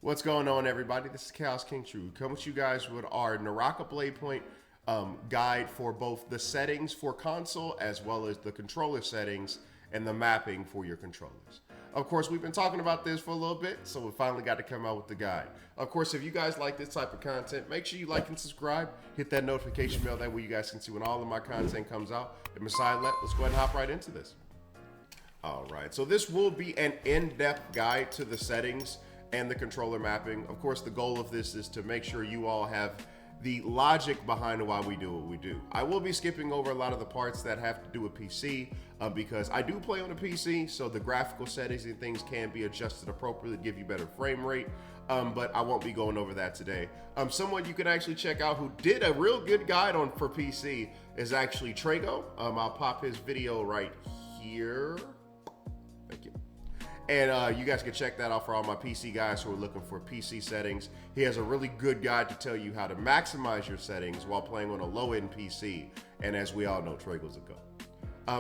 What's going on, everybody? This is Chaos King True. Coming to you guys with our Naraka Bladepoint guide for both the settings for console as well as the controller settings and the mapping for your controllers. Of course, we've been talking about this for a little bit, so we finally got to come out with the guide. Of course, if you guys like this type of content, make sure you like and subscribe. Hit that notification bell, that way you guys can see when all of my content comes out. And beside that, let's go ahead and hop right into this. All right, so this will be an in-depth guide to the settings and the controller mapping. Of course, the goal of this is to make sure you all have the logic behind why we do what we do. I will be skipping over a lot of the parts that have to do with PC because I do play on a PC, so the graphical settings and things can be adjusted appropriately to give you better frame rate, but I won't be going over that today. Someone you can actually check out who did a real good guide on for PC is actually Trago. I'll pop his video right here. Thank you. And you guys can check that out for all my PC guys who are looking for PC settings. He has a really good guide to tell you how to maximize your settings while playing on a low-end PC. And as we all know, Trago's a go.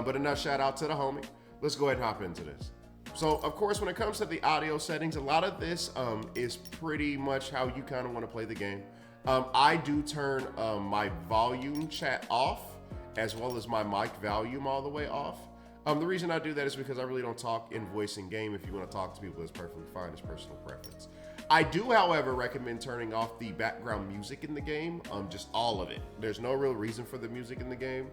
But enough shout out to the homie. Let's go ahead and hop into this. So, of course, when it comes to the audio settings, a lot of this is pretty much how you kind of want to play the game. I do turn my volume chat off as well as my mic volume all the way off. The reason I do that is because I really don't talk in voice in game. If you want to talk to people, it's perfectly fine. It's personal preference. I do, however, recommend turning off the background music in the game, just all of it. There's no real reason for the music in the game,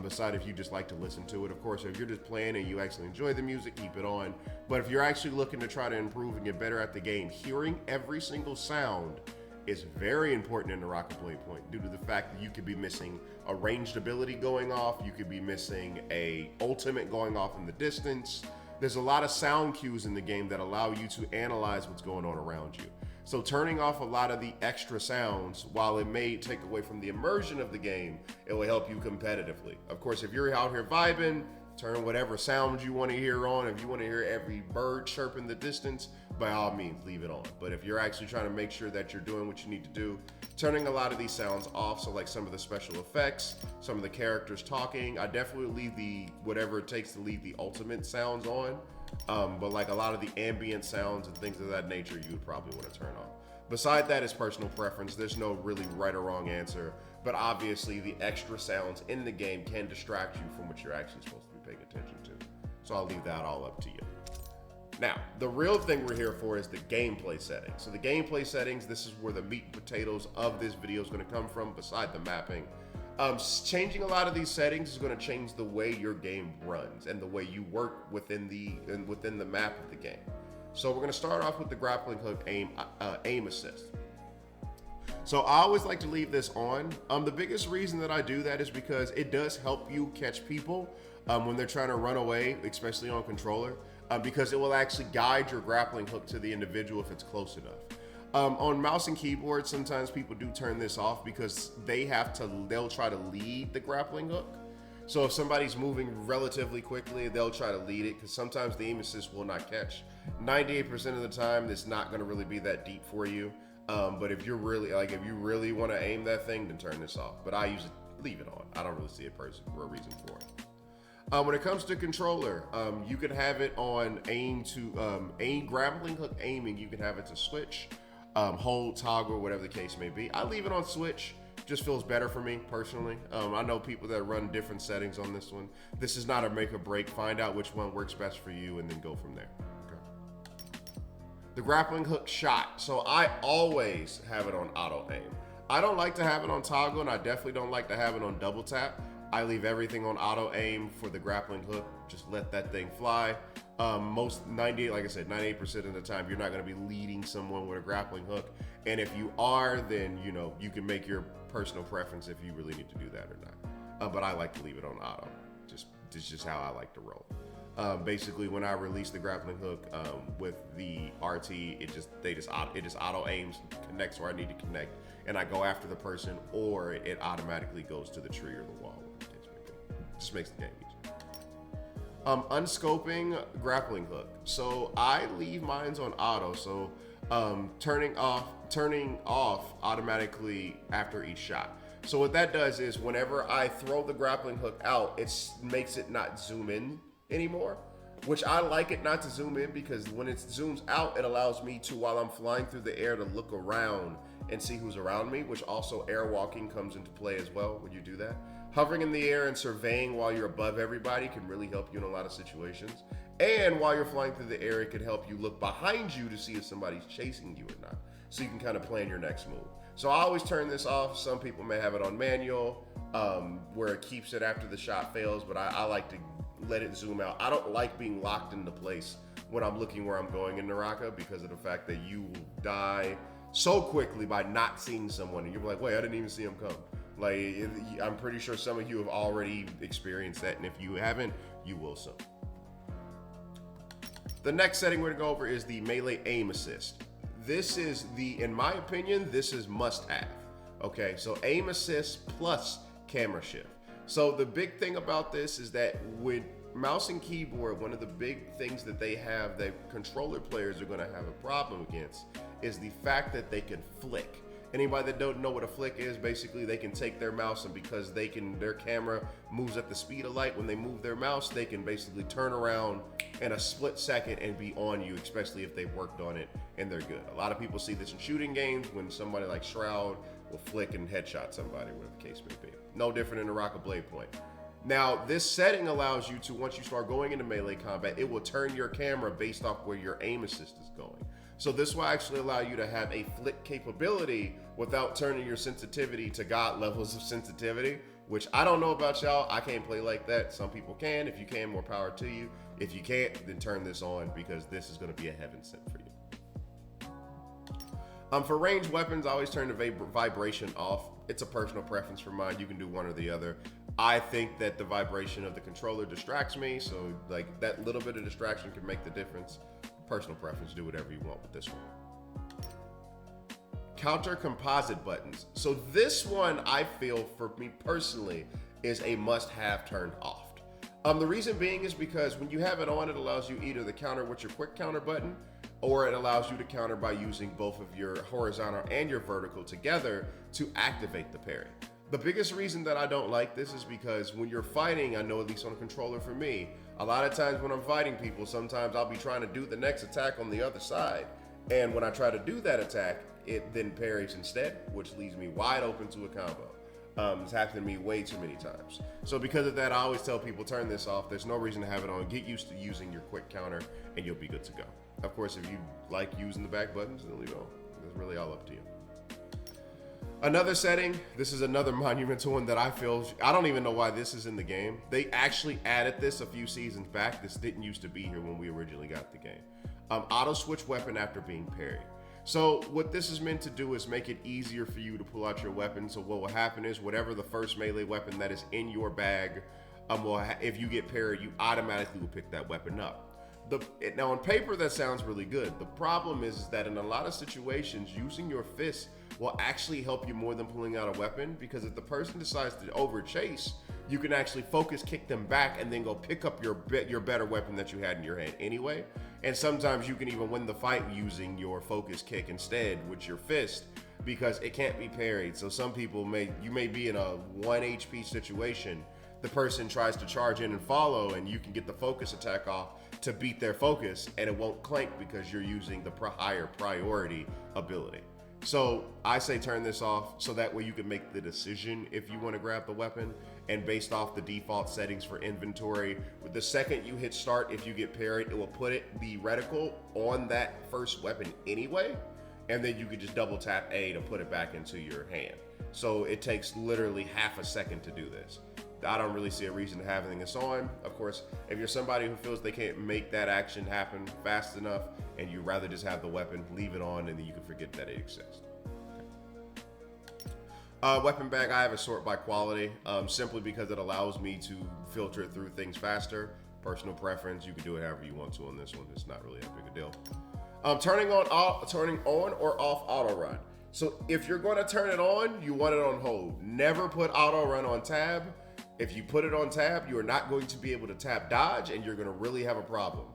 beside if you just like to listen to it. Of course, if you're just playing and you actually enjoy the music, keep it on. But if you're actually looking to try to improve and get better at the game, hearing every single sound is very important in the Naraka Bladepoint due to the fact that you could be missing a ranged ability going off, you could be missing a ultimate going off in the distance. There's a lot of sound cues in the game that allow you to analyze what's going on around you. So turning off a lot of the extra sounds, while it may take away from the immersion of the game, it will help you competitively. Of course, if you're out here vibing, turn whatever sounds you want to hear on. If you want to hear every bird chirp in the distance, by all means, leave it on. But if you're actually trying to make sure that you're doing what you need to do, turning a lot of these sounds off, so like some of the special effects, some of the characters talking, I definitely leave the, whatever it takes to leave the ultimate sounds on. But like a lot of the ambient sounds and things of that nature, you would probably want to turn off. Beside that is personal preference. There's no really right or wrong answer, but obviously the extra sounds in the game can distract you from what you're actually supposed to be paying attention to. So I'll leave that all up to you. Now, the real thing we're here for is the gameplay settings. So the gameplay settings, this is where the meat and potatoes of this video is going to come from, beside the mapping. Changing a lot of these settings is going to change the way your game runs and the way you work within the map of the game. So we're going to start off with the grappling hook aim assist. So I always like to leave this on. The biggest reason that I do that is because it does help you catch people when they're trying to run away, especially on controller, because it will actually guide your grappling hook to the individual if it's close enough. On mouse and keyboard, sometimes people do turn this off because they'll try to lead the grappling hook. So if somebody's moving relatively quickly, they'll try to lead it because sometimes the aim assist will not catch. 98% of the time, it's not going to really be that deep for you. But if you really want to aim that thing, then turn this off. But I usually leave it on. I don't really see a reason for it. When it comes to controller, you could have it on aim grappling hook aiming. You can have it to switch, hold, toggle, whatever the case may be. I leave it on switch. Just feels better for me personally. I know people that run different settings on this one. This is not a make or break. Find out which one works best for you and then go from there. The grappling hook shot. So I always have it on auto aim. I don't like to have it on toggle, and I definitely don't like to have it on double tap. I leave everything on auto aim for the grappling hook. Just let that thing fly. Like I said, 98% of the time, you're not going to be leading someone with a grappling hook. And if you are, then you can make your personal preference if you really need to do that or not. But I like to leave it on auto. It's just how I like to roll. Basically, when I release the grappling hook with the RT, it just auto aims, connects where I need to connect, and I go after the person, or it automatically goes to the tree or the wall. Just makes the game easier. Unscoping grappling hook. So I leave mines on auto. So turning off automatically after each shot. So what that does is whenever I throw the grappling hook out, it makes it not zoom in anymore. which I like it not to zoom in, because when it zooms out, it allows me to, while I'm flying through the air, to look around and see who's around me, which also airwalking comes into play as well when you do that. Hovering in the air and surveying while you're above everybody can really help you in a lot of situations. And while you're flying through the air, it could help you look behind you to see if somebody's chasing you or not. So you can kind of plan your next move. So I always turn this off. Some people may have it on manual, where it keeps it after the shot fails, but I like to let it zoom out. I don't like being locked into place when I'm looking where I'm going in Naraka, because of the fact that you will die so quickly by not seeing someone, and you're like, wait, I didn't even see him come. Like, I'm pretty sure some of you have already experienced that, and if you haven't, you will soon. The next setting we're gonna go over is the melee aim assist. This is in my opinion, this is must have. Okay, so aim assist plus camera shift. So the big thing about this is that with mouse and keyboard, one of the big things that they have that controller players are gonna have a problem against is the fact that they can flick. Anybody that don't know what a flick is, basically they can take their mouse, and because their camera moves at the speed of light, when they move their mouse, they can basically turn around in a split second and be on you, especially if they've worked on it and they're good. A lot of people see this in shooting games when somebody like Shroud will flick and headshot somebody, whatever the case may be. No different in Naraka Bladepoint. Now, this setting allows you to, once you start going into melee combat, it will turn your camera based off where your aim assist is going. So this will actually allow you to have a flick capability without turning your sensitivity to God levels of sensitivity, which I don't know about y'all. I can't play like that. Some people can. If you can, more power to you. If you can't, then turn this on, because this is going to be a heaven sent for you. For ranged weapons, I always turn the vibration off. It's a personal preference for mine. You can do one or the other. I think that the vibration of the controller distracts me, so like that little bit of distraction can make the difference. Personal preference, do whatever you want with this one. Counter composite buttons. So this one, I feel, for me personally, is a must-have turned off. The reason being is because when you have it on, it allows you either to counter with your quick counter button, or it allows you to counter by using both of your horizontal and your vertical together to activate the parry. The biggest reason that I don't like this is because when you're fighting, I know at least on a controller for me, a lot of times when I'm fighting people, sometimes I'll be trying to do the next attack on the other side. And when I try to do that attack, it then parries instead, which leaves me wide open to a combo. It's happened to me way too many times. So because of that, I always tell people, turn this off. There's no reason to have it on. Get used to using your quick counter and you'll be good to go. Of course, if you like using the back buttons, then leave it on. It's really all up to you. Another setting, this is another monumental one that I feel, I don't even know why this is in the game. They actually added this a few seasons back. This didn't used to be here when we originally got the game. Auto switch weapon after being parried. So what this is meant to do is make it easier for you to pull out your weapon. So what will happen is whatever the first melee weapon that is in your bag, if you get parried, you automatically will pick that weapon up. Now on paper, that sounds really good. The problem is that in a lot of situations, using your fist will actually help you more than pulling out a weapon, because if the person decides to over chase, you can actually focus kick them back and then go pick up your better weapon that you had in your hand anyway. And sometimes you can even win the fight using your focus kick instead with your fist, because it can't be parried. So some people you may be in a 1 HP situation, the person tries to charge in and follow, and you can get the focus attack off to beat their focus, and it won't clank because you're using the higher priority ability. So I say turn this off, so that way you can make the decision if you want to grab the weapon, and based off the default settings for inventory, with the second you hit start, if you get parried, it will put the reticle on that first weapon anyway, and then you could just double tap A to put it back into your hand. So it takes literally half a second to do this. I don't really see a reason to have anything this on. Of course, if you're somebody who feels they can't make that action happen fast enough and you'd rather just have the weapon, leave it on, and then you can forget that it exists. Weapon bag, I have a sort by quality, simply because it allows me to filter through things faster. Personal preference, you can do it however you want to on this one. It's not really that big a deal. Turning on or off auto run. So if you're going to turn it on, you want it on hold. Never put auto run on tab. If you put it on tab, you are not going to be able to tap dodge, and you're going to really have a problem.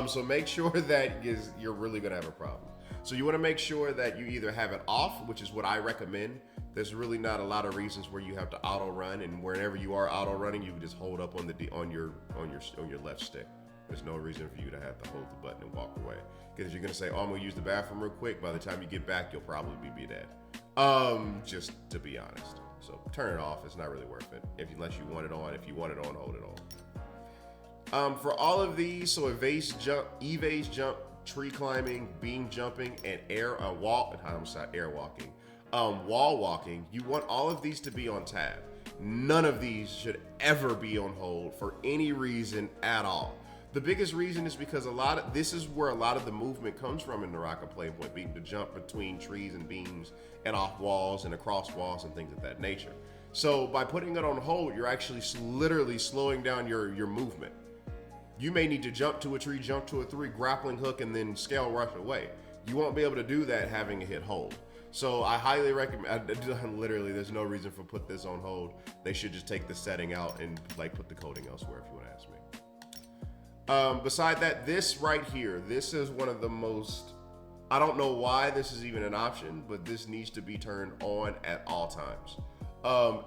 So make sure that you're really going to have a problem. So you want to make sure that you either have it off, which is what I recommend. There's really not a lot of reasons where you have to auto run, and wherever you are auto running, you can just hold up on your left stick. There's no reason for you to have to hold the button and walk away. Because you're gonna say, oh, I'm gonna use the bathroom real quick. By the time you get back, you'll probably be dead. Just to be honest. So turn it off. It's not really worth it. Unless you want it on. If you want it on, hold it on. For all of these, so evase jump, tree climbing, beam jumping, and wall walking, you want all of these to be on tab. None of these should ever be on hold for any reason at all. The biggest reason is because this is where a lot of the movement comes from in Naraka Bladepoint, being to jump between trees and beams and off walls and across walls and things of that nature. So by putting it on hold, you're actually literally slowing down your movement. You may need to jump to a tree, jump to a three, grappling hook, and then scale rush away. You won't be able to do that having a hit hold. So I highly recommend, literally, there's no reason for put this on hold. They should just take the setting out and like put the coding elsewhere if you want to ask me. Beside that, this right here, this is one of the most, I don't know why this is even an option, but this needs to be turned on at all times.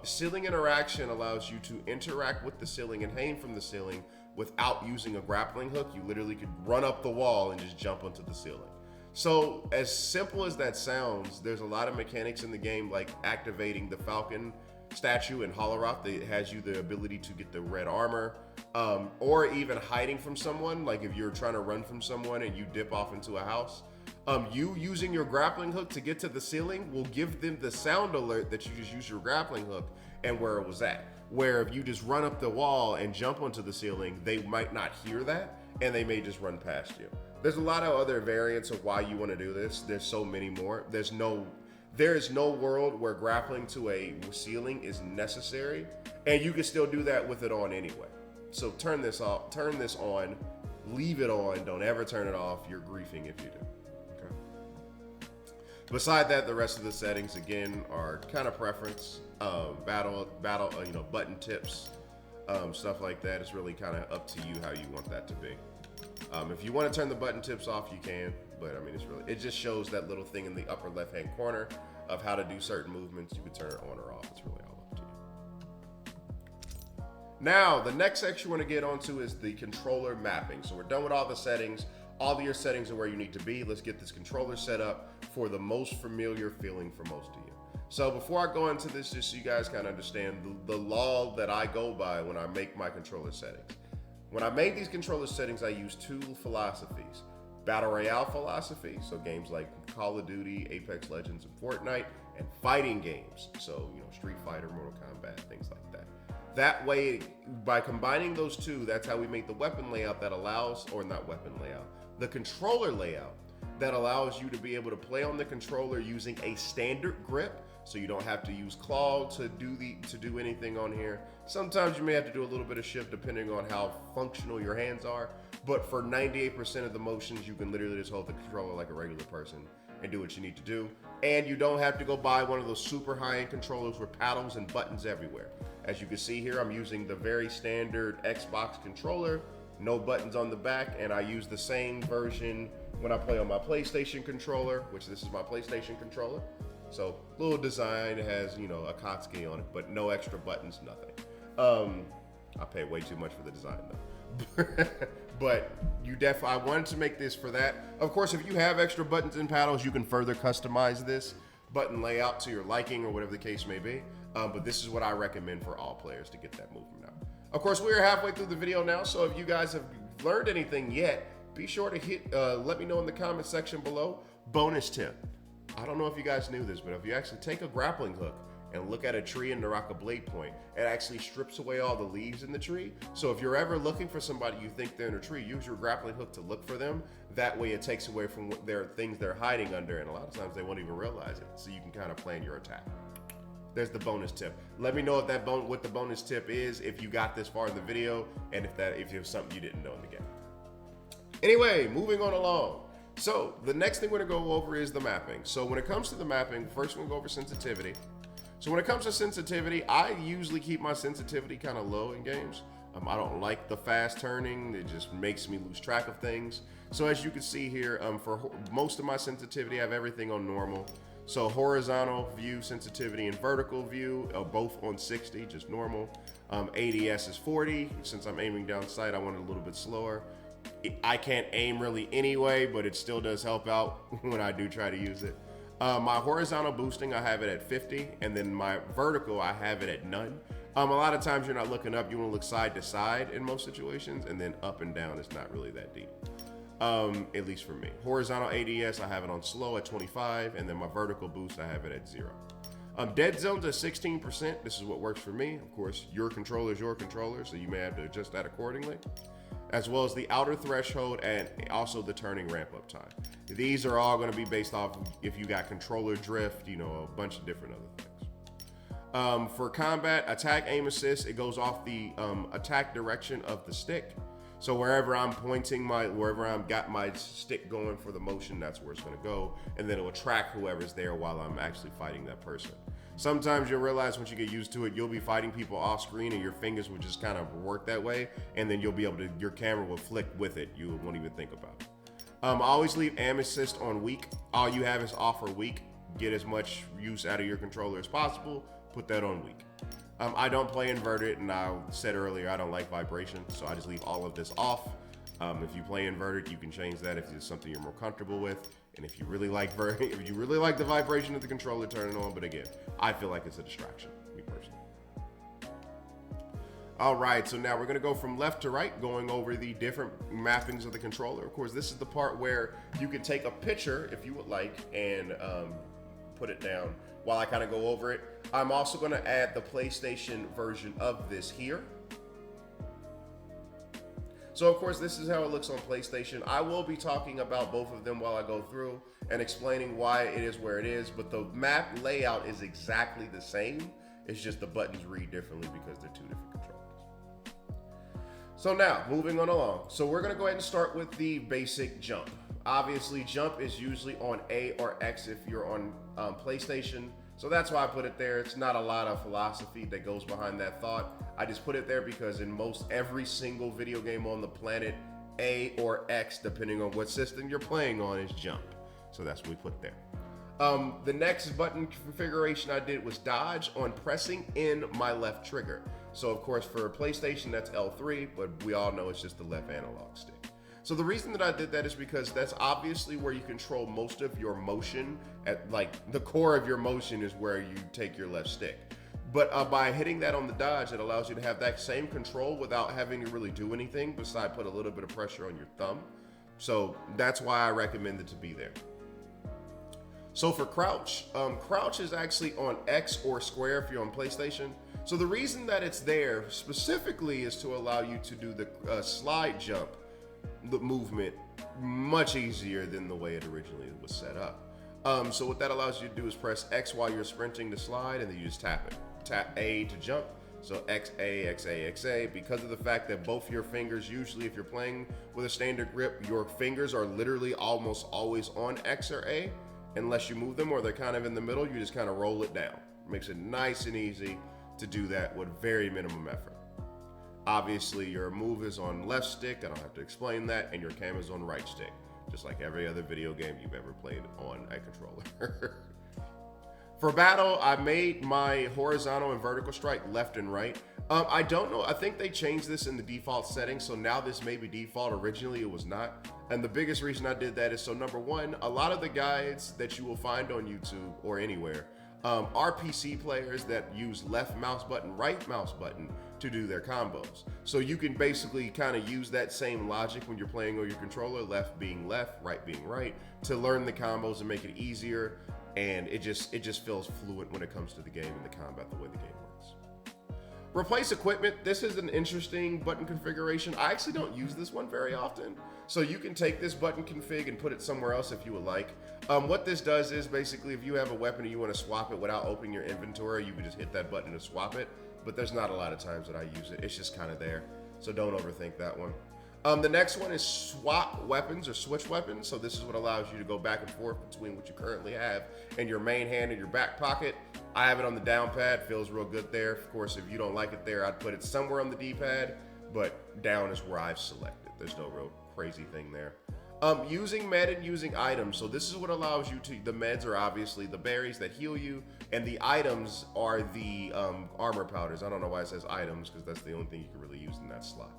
Ceiling interaction allows you to interact with the ceiling and hang from the ceiling without using a grappling hook. You literally could run up the wall and just jump onto the ceiling. So as simple as that sounds, there's a lot of mechanics in the game, like activating the Falcon statue in Holoroth that has you the ability to get the red armor, or even hiding from someone. Like if you're trying to run from someone and you dip off into a house, you using your grappling hook to get to the ceiling will give them the sound alert that you just used your grappling hook and where it was at. Where if you just run up the wall and jump onto the ceiling, they might not hear that and they may just run past you. There's a lot of other variants of why you want to do this. There's so many more. There is no world where grappling to a ceiling is necessary, and you can still do that with it on anyway. So turn this off, turn this on, leave it on, don't ever turn it off. You're griefing if you do. Okay. Beside that, the rest of the settings again are kind of preference, battle, button tips, stuff like that. It's really kind of up to you how you want that to be. If you want to turn the button tips off, you can, but I mean, it just shows that little thing in the upper left-hand corner of how to do certain movements. You can turn it on or off. It's really all up to you. Now, the next section we're going to get onto is the controller mapping. So we're done with all the settings. All of your settings are where you need to be. Let's get this controller set up for the most familiar feeling for most of you. So before I go into this, just so you guys kind of understand the law that I go by when I make my controller settings. When I made these controller settings, I used two philosophies. Battle Royale philosophy, so games like Call of Duty, Apex Legends, and Fortnite, and fighting games, so Street Fighter, Mortal Kombat, things like that. That way, by combining those two, that's how we make the weapon layout that allows, or not weapon layout, the controller layout that allows you to be able to play on the controller using a standard grip, so you don't have to use claw to do anything on here. Sometimes you may have to do a little bit of shift depending on how functional your hands are, but for 98% of the motions, you can literally just hold the controller like a regular person and do what you need to do. And you don't have to go buy one of those super high-end controllers with paddles and buttons everywhere. As you can see here, I'm using the very standard Xbox controller, no buttons on the back, and I use the same version when I play on my PlayStation controller, which this is my PlayStation controller. So little design, it has, a Kotsky on it, but no extra buttons, nothing. I pay way too much for the design though. But I wanted to make this for that. Of course, if you have extra buttons and paddles, you can further customize this button layout to your liking or whatever the case may be. But this is what I recommend for all players to get that movement out. Of course, we are halfway through the video now, so if you guys have learned anything yet, be sure to let me know in the comment section below. Bonus tip. I don't know if you guys knew this, but if you actually take a grappling hook and look at a tree in Naraka Bladepoint, it actually strips away all the leaves in the tree. So if you're ever looking for somebody you think they're in a tree, use your grappling hook to look for them. That way it takes away from their things they're hiding under, and a lot of times they won't even realize it. So you can kind of plan your attack. There's the bonus tip. Let me know what the bonus tip is if you got this far in the video, and if it's something you didn't know in the game. Anyway, moving on along. So the next thing we're gonna go over is the mapping. So when it comes to the mapping, first we're gonna go over sensitivity. So when it comes to sensitivity, I usually keep my sensitivity kind of low in games. I don't like the fast turning. It just makes me lose track of things. So as you can see here, for most of my sensitivity, I have everything on normal. So horizontal view sensitivity and vertical view are both on 60, just normal. ADS is 40. Since I'm aiming down sight, I want it a little bit slower. I can't aim really anyway, but it still does help out when I do try to use it. My horizontal boosting, I have it at 50, and then my vertical, I have it at none. A lot of times you're not looking up, you want to look side to side in most situations, and then up and down is not really that deep. At least for me. Horizontal ADS, I have it on slow at 25, and then my vertical boost, I have it at 0. Dead zones at 16%. This is what works for me. Of course, your controller is your controller, so you may have to adjust that accordingly. As well as the outer threshold and also the turning ramp up time. These are all going to be based off of if you got controller drift, you know, a bunch of different other things. For combat, attack, aim, assist, it goes off the attack direction of the stick. So wherever I'm pointing wherever I've got my stick going for the motion, that's where it's going to go. And then it will track whoever's there while I'm actually fighting that person. Sometimes you'll realize once you get used to it, you'll be fighting people off screen and your fingers will just kind of work that way. And then you'll be able to, your camera will flick with it. You won't even think about it. I always leave aim assist on weak. All you have is off or weak. Get as much use out of your controller as possible. Put that on weak. I don't play inverted, and I said earlier I don't like vibration, so I just leave all of this off. If you play inverted, you can change that if it's something you're more comfortable with, and if you really like the vibration of the controller, turn it on. But again, I feel like it's a distraction, me personally. All right, so now we're gonna go from left to right, going over the different mappings of the controller. Of course, this is the part where you can take a picture if you would like and put it down while I kind of go over it. I'm also going to add the PlayStation version of this here. So of course, this is how it looks on PlayStation. I will be talking about both of them while I go through and explaining why it is where it is, but the map layout is exactly the same. It's just the buttons read differently because they're two different controllers. So now, moving on along. So we're gonna go ahead and start with the basic jump. Obviously, jump is usually on A or X if you're on PlayStation. So that's why I put it there. It's not a lot of philosophy that goes behind that thought. I just put it there because in most every single video game on the planet, A or X, depending on what system you're playing on, is jump. So that's what we put there. The next button configuration I did was dodge on pressing in my left trigger. So of course for PlayStation that's L3, but we all know it's just the left analog stick. So the reason that I did that is because that's obviously where you control most of your motion. At like the core of your motion is where you take your left stick. But by hitting that on the dodge, it allows you to have that same control without having to really do anything besides put a little bit of pressure on your thumb. So that's why I recommend it to be there. So for crouch, crouch is actually on X or square if you're on PlayStation. So the reason that it's there specifically is to allow you to do the slide jump, the movement, much easier than the way it originally was set up. So what that allows you to do is press X while you're sprinting to slide, and then you just tap it. Tap A to jump. So X, A, X, A, X, A. Because of the fact that both your fingers, usually if you're playing with a standard grip, your fingers are literally almost always on X or A, unless you move them or they're kind of in the middle, you just kind of roll it down. Makes it nice and easy to do that with very minimum effort. Obviously, your move is on left stick, I don't have to explain that, and your cam is on right stick, just like every other video game you've ever played on a controller. For battle, I made my horizontal and vertical strike left and right. I don't know, I think they changed this in the default settings, so now this may be default. Originally, it was not. And the biggest reason I did that is, so number one, a lot of the guides that you will find on YouTube or anywhere are PC players that use left mouse button, right mouse button to do their combos. So you can basically kind of use that same logic when you're playing on your controller, left being left, right being right, to learn the combos and make it easier. And it just feels fluent when it comes to the game and the combat, the way the game works. Replace equipment. This is an interesting button configuration. I actually don't use this one very often. So you can take this button config and put it somewhere else if you would like. What this does is basically if you have a weapon and you want to swap it without opening your inventory, you can just hit that button to swap it. But there's not a lot of times that I use it. It's just kind of there. So don't overthink that one. The next one is swap weapons or switch weapons. So this is what allows you to go back and forth between what you currently have in your main hand and your back pocket. I have it on the down pad, feels real good there. Of course, if you don't like it there, I'd put it somewhere on the D-pad, but down is where I've selected. There's no real crazy thing there. Using med and using items. So this is what allows you to, the meds are obviously the berries that heal you, and the items are the armor powders. I don't know why it says items, because that's the only thing you can really use in that slot.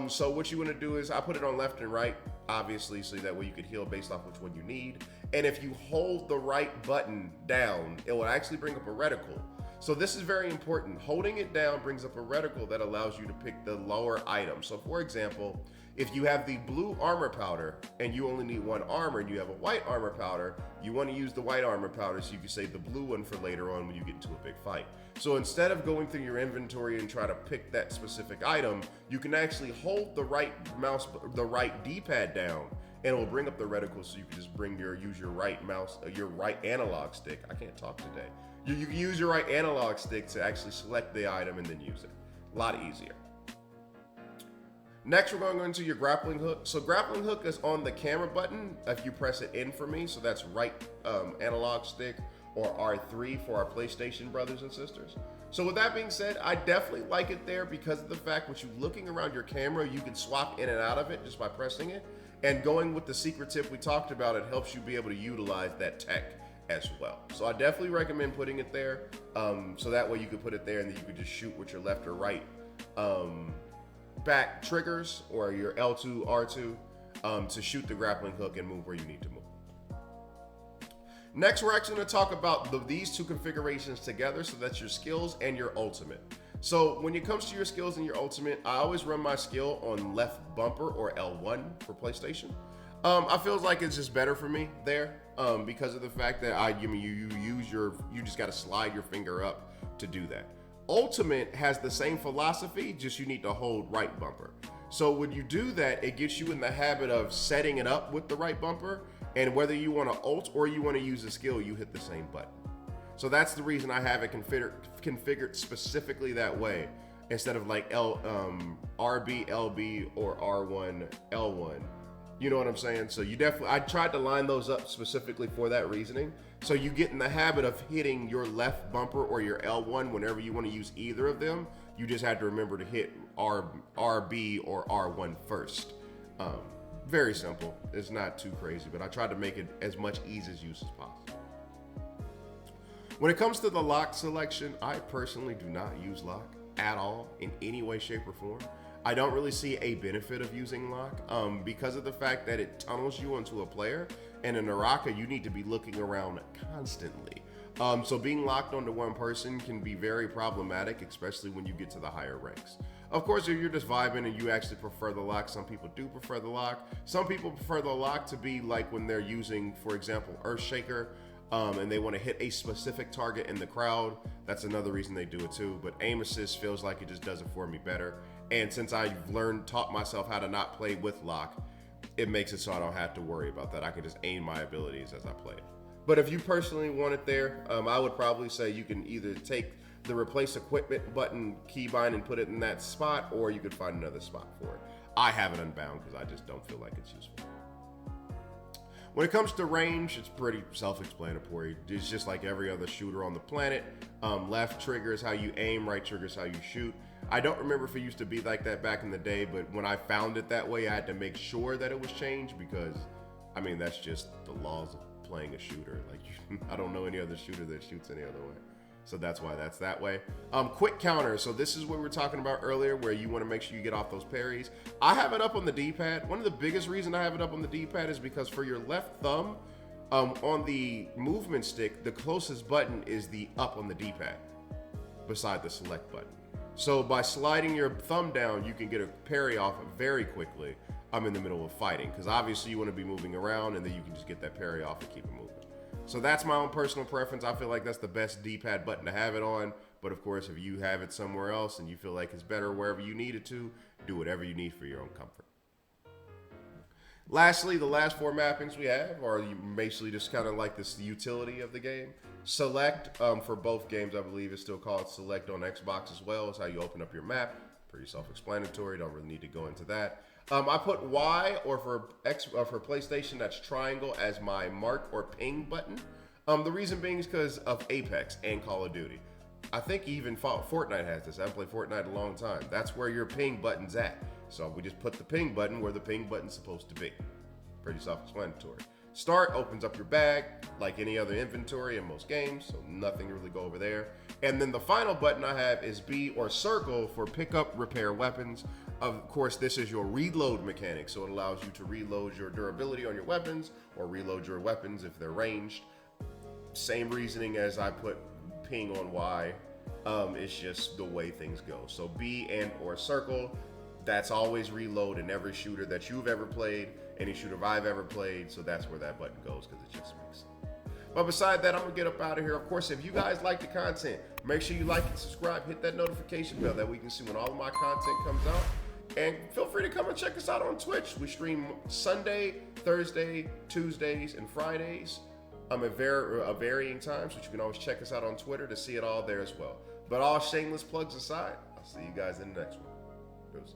So what you want to do is I put it on left and right, obviously, so that way you can heal based off which one you need. And if you hold the right button down, it will actually bring up a reticle. So this is very important. Holding it down brings up a reticle that allows you to pick the lower item. So for example, if you have the blue armor powder and you only need one armor and you have a white armor powder, you want to use the white armor powder so you can save the blue one for later on when you get into a big fight. So instead of going through your inventory and try to pick that specific item, you can actually hold the right D-pad down, and it will bring up the reticle so you can just use your right mouse, your right analog stick. I can't talk today. You can use your right analog stick to actually select the item and then use it. A lot easier. Next, we're going to go into your grappling hook. So grappling hook is on the camera button if you press it in for me. So that's right analog stick, or R3 for our PlayStation brothers and sisters. So with that being said, I definitely like it there because of the fact when you're looking around your camera, you can swap in and out of it just by pressing it. And going with the secret tip we talked about, it helps you be able to utilize that tech as well. So I definitely recommend putting it there. So that way you can put it there and then you can just shoot with your left or right back triggers or your L2, R2 to shoot the grappling hook and move where you need to move. Next, we're actually going to talk about these two configurations together. So that's your skills and your ultimate. So when it comes to your skills and your ultimate, I always run my skill on left bumper or L1 for PlayStation. I feel like it's just better for me there because of the fact that you just got to slide your finger up to do that. Ultimate has the same philosophy, just you need to hold right bumper. So when you do that, it gets you in the habit of setting it up with the right bumper, and whether you want to ult or you want to use a skill, you hit the same button. So that's the reason I have it configured specifically that way, instead of like RB, LB, or R1, L1. You know what I'm saying? So I tried to line those up specifically for that reasoning. So you get in the habit of hitting your left bumper or your L1 whenever you want to use either of them. You just have to remember to hit RB or R1 first. Very simple. It's not too crazy, but I tried to make it as much ease as use as possible. When it comes to the lock selection, I personally do not use lock at all in any way, shape, or form. I don't really see a benefit of using lock because of the fact that it tunnels you onto a player, and in Naraka, you need to be looking around constantly. So being locked onto one person can be very problematic, especially when you get to the higher ranks. Of course, if you're just vibing and you actually prefer the lock, some people do prefer the lock. Some people prefer the lock to be like when they're using, for example, Earthshaker, and they want to hit a specific target in the crowd. That's another reason they do it too. But aim assist feels like it just does it for me better. And since I've taught myself how to not play with lock, it makes it so I don't have to worry about that. I can just aim my abilities as I play it. But if you personally want it there, I would probably say you can either take the replace equipment button keybind and put it in that spot, or you could find another spot for it. I have it unbound because I just don't feel like it's useful. When it comes to range, it's pretty self-explanatory. It's just like every other shooter on the planet. Left trigger is how you aim, right trigger is how you shoot. I don't remember if it used to be like that back in the day, but when I found it that way, I had to make sure that it was changed because, I mean, that's just the laws of playing a shooter. Like, I don't know any other shooter that shoots any other way. So that's why that's that way. Quick counter. So this is what we were talking about earlier, where you want to make sure you get off those parries. I have it up on the D-pad. One of the biggest reasons I have it up on the D-pad is because for your left thumb, on the movement stick, the closest button is the up on the D-pad beside the select button. So by sliding your thumb down, you can get a parry off very quickly. I'm in the middle of fighting, because obviously you want to be moving around, and then you can just get that parry off and keep it moving. So that's my own personal preference. I feel like that's the best D-pad button to have it on. But of course, if you have it somewhere else and you feel like it's better wherever you need it to, do whatever you need for your own comfort. Lastly, the last four mappings we have are basically just kind of like this utility of the game. Select, for both games, I believe is still called Select on Xbox as well. It's how you open up your map. Pretty self-explanatory. Don't really need to go into that. I put Y, or for PlayStation, that's triangle, as my mark or ping button. The reason being is because of Apex and Call of Duty. I think even Fortnite has this. I haven't played Fortnite in a long time. That's where your ping button's at. So we just put the ping button where the ping button's supposed to be. Pretty self-explanatory. Start opens up your bag like any other inventory in most games, so nothing to really go over there. And then the final button I have is B or circle for pick up, repair weapons. Of course, this is your reload mechanic, so it allows you to reload your durability on your weapons or reload your weapons if they're ranged. Same reasoning as I put ping on Y. It's just the way things go. So B and or circle, that's always reload in every shooter that you've ever played, any shooter I've ever played. So that's where that button goes, because it just makes sense. But beside that, I'm gonna get up out of here. Of course, if you guys like the content, make sure you like and subscribe, hit that notification bell that we can see when all of my content comes out. And feel free to come and check us out on Twitch. We stream Sunday, Thursday, Tuesdays, and Fridays. At varying times, which you can always check us out on Twitter to see it all there as well. But all shameless plugs aside, I'll see you guys in the next one. Deuces.